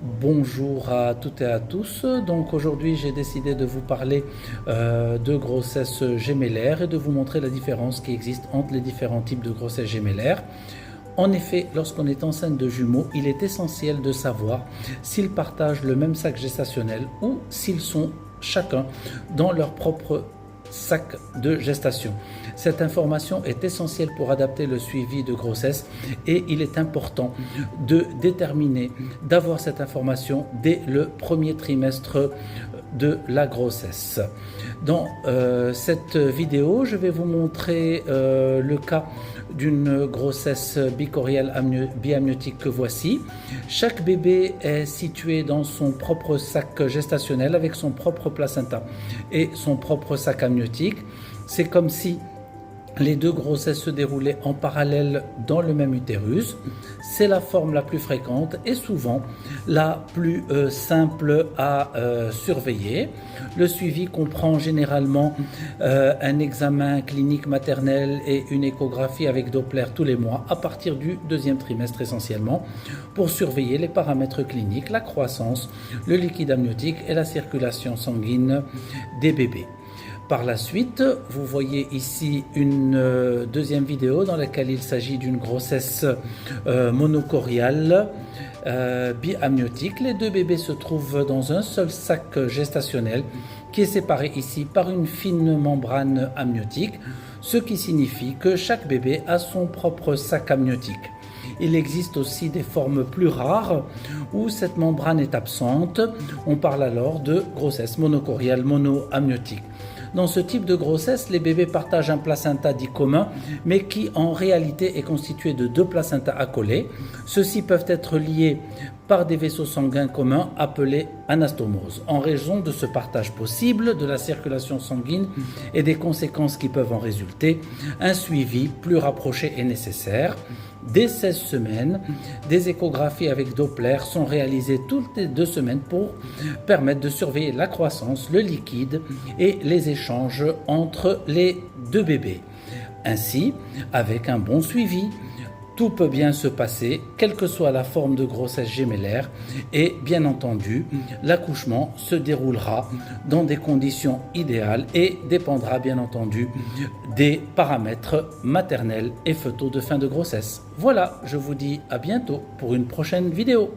Bonjour à toutes et à tous. Donc aujourd'hui, j'ai décidé de vous parler de grossesse gémellaire et de vous montrer la différence qui existe entre les différents types de grossesse gémellaire. En effet, lorsqu'on est enceinte de jumeaux, il est essentiel de savoir s'ils partagent le même sac gestationnel ou s'ils sont chacun dans leur propre sac de gestation. Cette information est essentielle pour adapter le suivi de grossesse et il est important de déterminer, d'avoir cette information dès le premier trimestre de la grossesse. Dans cette vidéo, je vais vous montrer le cas d'une grossesse bicoriale biamniotique que voici. Chaque bébé est situé dans son propre sac gestationnel avec son propre placenta et son propre sac amniotique. C'est comme si les deux grossesses se déroulaient en parallèle dans le même utérus. C'est la forme la plus fréquente et souvent la plus simple à surveiller. Le suivi comprend généralement un examen clinique maternel et une échographie avec Doppler tous les mois à partir du deuxième trimestre essentiellement pour surveiller les paramètres cliniques, la croissance, le liquide amniotique et la circulation sanguine des bébés. Par la suite, vous voyez ici une deuxième vidéo dans laquelle il s'agit d'une grossesse monocoriale biamniotique. Les deux bébés se trouvent dans un seul sac gestationnel qui est séparé ici par une fine membrane amniotique, ce qui signifie que chaque bébé a son propre sac amniotique. Il existe aussi des formes plus rares où cette membrane est absente. On parle alors de grossesse monocoriale monoamniotique. Dans ce type de grossesse, les bébés partagent un placenta dit commun, mais qui en réalité est constitué de deux placentas accolés. Ceux-ci peuvent être liés par des vaisseaux sanguins communs appelés anastomoses. En raison de ce partage possible de la circulation sanguine et des conséquences qui peuvent en résulter, un suivi plus rapproché est nécessaire. Dès 16 semaines, des échographies avec Doppler sont réalisées toutes les 2 semaines pour permettre de surveiller la croissance, le liquide et les échanges entre les deux bébés. Ainsi, avec un bon suivi, tout peut bien se passer, quelle que soit la forme de grossesse gémellaire, et bien entendu, l'accouchement se déroulera dans des conditions idéales et dépendra bien entendu des paramètres maternels et fœtaux de fin de grossesse. Voilà, je vous dis à bientôt pour une prochaine vidéo.